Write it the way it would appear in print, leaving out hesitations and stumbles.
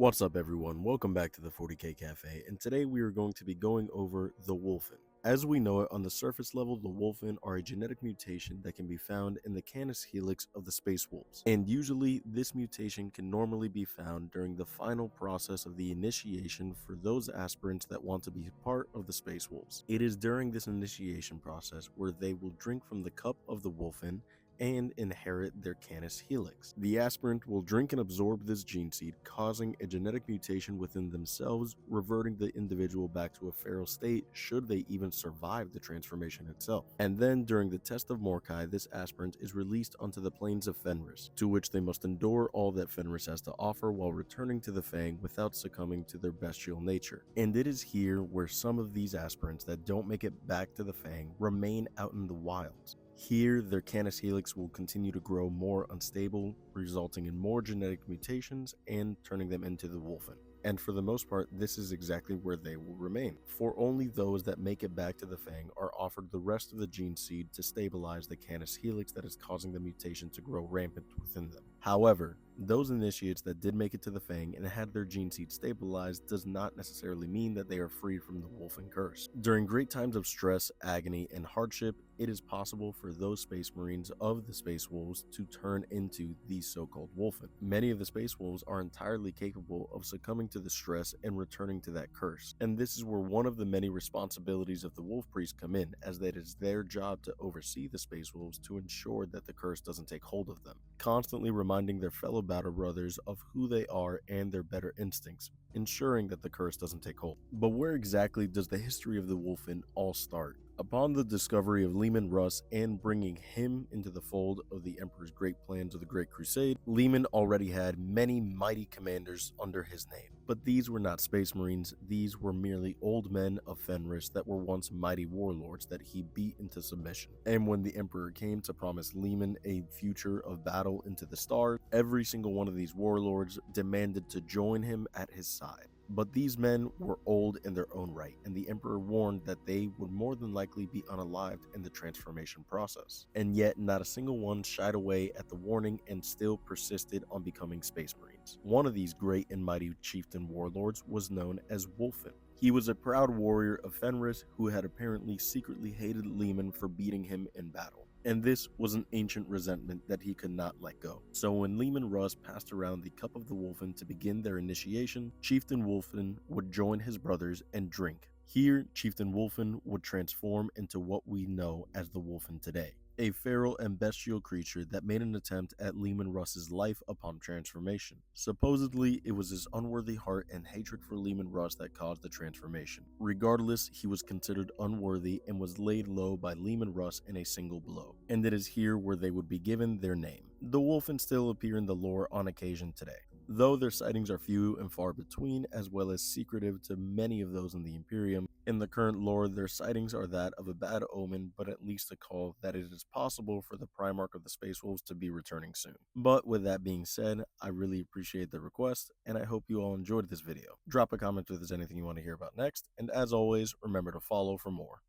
What's up, everyone? Welcome back to the 40K Cafe, and today we are going to be going over the Wulfen. As we know it, on the surface level, the Wulfen are a genetic mutation that can be found in the canis helix of the space wolves, and usually this mutation can normally be found during the final process of the initiation for those aspirants that want to be part of the space wolves. It is during this initiation process where they will drink from the cup of the Wulfen and inherit their canis helix. The aspirant will drink and absorb this gene seed, causing a genetic mutation within themselves, reverting the individual back to a feral state should they even survive the transformation itself. And then during the test of Morkai, this aspirant is released onto the plains of Fenris, to which they must endure all that Fenris has to offer while returning to the Fang without succumbing to their bestial nature. And it is here where some of these aspirants that don't make it back to the Fang remain out in the wilds. Here, their canis helix will continue to grow more unstable, resulting in more genetic mutations and turning them into the Wulfen. And for the most part, this is exactly where they will remain, for only those that make it back to the Fang are offered the rest of the gene seed to stabilize the canis helix that is causing the mutation to grow rampant within them. However, those initiates that did make it to the Fang and had their gene seed stabilized does not necessarily mean that they are freed from the Wulfen curse. During great times of stress, agony, and hardship, it is possible for those space marines of the space wolves to turn into these so-called Wulfen. Many of the space wolves are entirely capable of succumbing to the stress and returning to that curse, and this is where one of the many responsibilities of the wolf priest come in, as that it is their job to oversee the space wolves to ensure that the curse doesn't take hold of them, constantly reminding their fellow battle brothers of who they are and their better instincts, ensuring that the curse doesn't take hold. But where exactly does the history of the Wulfen all start? Upon the discovery of Leman Russ and bringing him into the fold of the Emperor's great plans of the Great Crusade, Leman already had many mighty commanders under his name. But these were not space marines, these were merely old men of Fenris that were once mighty warlords that he beat into submission. And when the Emperor came to promise Leman a future of battle into the stars, every single one of these warlords demanded to join him at his side. But these men were old in their own right, and the Emperor warned that they would more than likely be unalived in the transformation process. And yet, not a single one shied away at the warning and still persisted on becoming space marines. One of these great and mighty chieftain warlords was known as Wulfen. He was a proud warrior of Fenris who had apparently secretly hated Leman for beating him in battle. And this was an ancient resentment that he could not let go. So when Leman Russ passed around the cup of the Wulfen to begin their initiation, Chieftain Wulfen would join his brothers and drink. Here, Chieftain Wulfen would transform into what we know as the Wulfen today, a feral and bestial creature that made an attempt at Leman Russ's life upon transformation. Supposedly, it was his unworthy heart and hatred for Leman Russ that caused the transformation. Regardless, he was considered unworthy and was laid low by Leman Russ in a single blow. And it is here where they would be given their name. The Wulfen still appear in the lore on occasion today, though their sightings are few and far between, as well as secretive to many of those in the Imperium. In the current lore, their sightings are that of a bad omen, but at least a call that it is possible for the Primarch of the Space Wolves to be returning soon. But with that being said, I really appreciate the request, and I hope you all enjoyed this video. Drop a comment if there's anything you want to hear about next, and as always, remember to follow for more.